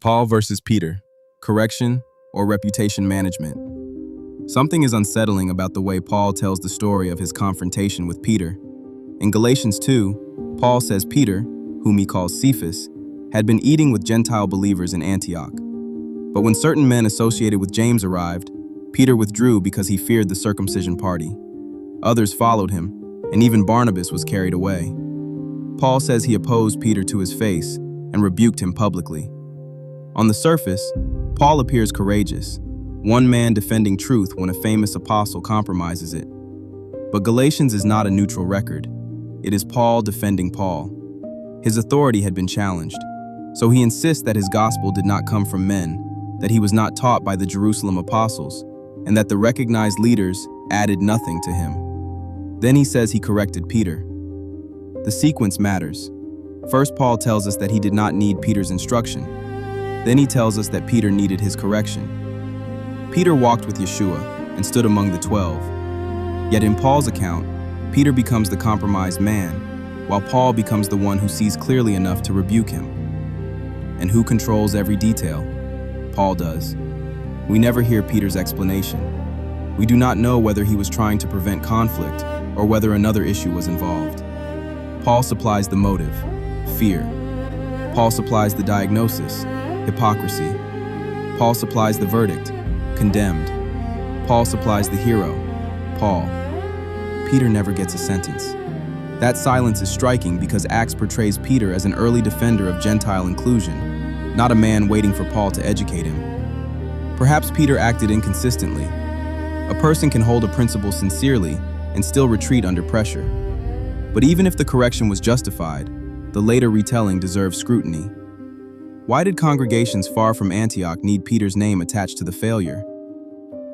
Paul versus Peter, correction or reputation management. Something is unsettling about the way Paul tells the story of his confrontation with Peter. In Galatians 2, Paul says Peter, whom he calls Cephas, had been eating with Gentile believers in Antioch. But when certain men associated with James arrived, Peter withdrew because he feared the circumcision party. Others followed him, and even Barnabas was carried away. Paul says he opposed Peter to his face and rebuked him publicly. On the surface, Paul appears courageous, one man defending truth when a famous apostle compromises it. But Galatians is not a neutral record. It is Paul defending Paul. His authority had been challenged, so he insists that his gospel did not come from men, that he was not taught by the Jerusalem apostles, and that the recognized leaders added nothing to him. Then he says he corrected Peter. The sequence matters. First, Paul tells us that he did not need Peter's instruction. Then he tells us that Peter needed his correction. Peter walked with Yeshua and stood among the 12. Yet in Paul's account, Peter becomes the compromised man, while Paul becomes the one who sees clearly enough to rebuke him. And who controls every detail? Paul does. We never hear Peter's explanation. We do not know whether he was trying to prevent conflict or whether another issue was involved. Paul supplies the motive, fear. Paul supplies the diagnosis, hypocrisy. Paul supplies the verdict, condemned. Paul supplies the hero, Paul. Peter never gets a sentence. That silence is striking because Acts portrays Peter as an early defender of Gentile inclusion, not a man waiting for Paul to educate him. Perhaps Peter acted inconsistently. A person can hold a principle sincerely and still retreat under pressure. But even if the correction was justified, the later retelling deserves scrutiny. Why did congregations far from Antioch need Peter's name attached to the failure?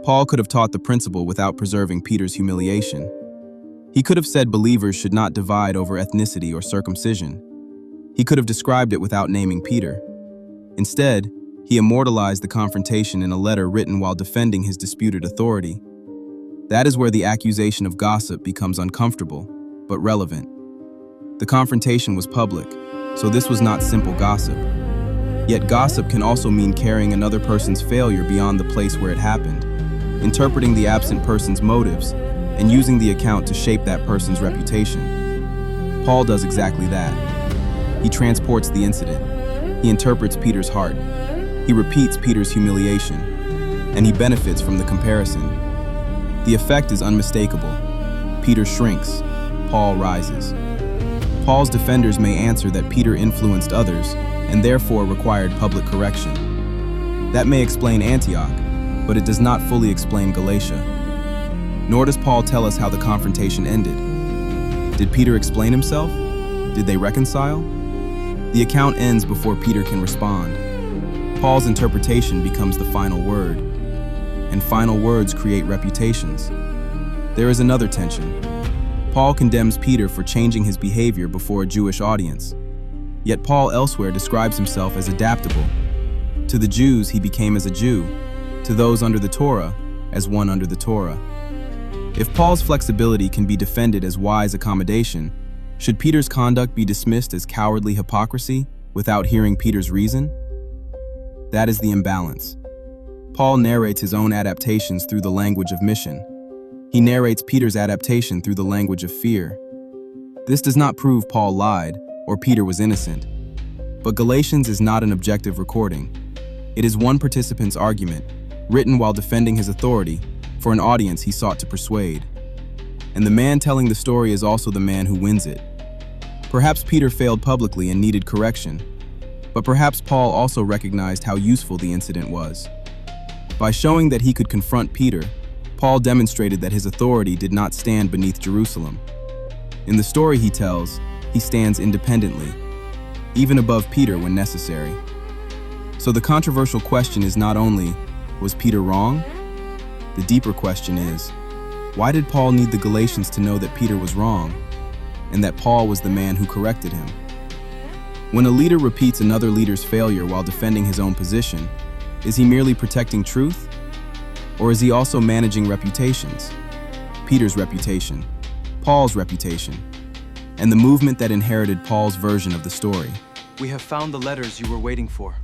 Paul could have taught the principle without preserving Peter's humiliation. He could have said believers should not divide over ethnicity or circumcision. He could have described it without naming Peter. Instead, he immortalized the confrontation in a letter written while defending his disputed authority. That is where the accusation of gossip becomes uncomfortable, but relevant. The confrontation was public, so this was not simple gossip. Yet gossip can also mean carrying another person's failure beyond the place where it happened, interpreting the absent person's motives, and using the account to shape that person's reputation. Paul does exactly that. He transports the incident. He interprets Peter's heart. He repeats Peter's humiliation, and he benefits from the comparison. The effect is unmistakable. Peter shrinks. Paul rises. Paul's defenders may answer that Peter influenced others and therefore required public correction. That may explain Antioch, but it does not fully explain Galatia. Nor does Paul tell us how the confrontation ended. Did Peter explain himself? Did they reconcile? The account ends before Peter can respond. Paul's interpretation becomes the final word, and final words create reputations. There is another tension. Paul condemns Peter for changing his behavior before a Jewish audience. Yet Paul elsewhere describes himself as adaptable. To the Jews, he became as a Jew. To those under the Torah, as one under the Torah. If Paul's flexibility can be defended as wise accommodation, should Peter's conduct be dismissed as cowardly hypocrisy without hearing Peter's reason? That is the imbalance. Paul narrates his own adaptations through the language of mission. He narrates Peter's adaptation through the language of fear. This does not prove Paul lied or Peter was innocent. But Galatians is not an objective recording. It is one participant's argument, written while defending his authority for an audience he sought to persuade. And the man telling the story is also the man who wins it. Perhaps Peter failed publicly and needed correction, but perhaps Paul also recognized how useful the incident was. By showing that he could confront Peter, Paul demonstrated that his authority did not stand beneath Jerusalem. In the story he tells, he stands independently, even above Peter when necessary. So the controversial question is not only, was Peter wrong? The deeper question is, why did Paul need the Galatians to know that Peter was wrong, and that Paul was the man who corrected him? When a leader repeats another leader's failure while defending his own position, is he merely protecting truth? Or is he also managing reputations? Peter's reputation, Paul's reputation, and the movement that inherited Paul's version of the story. We have found the letters you were waiting for.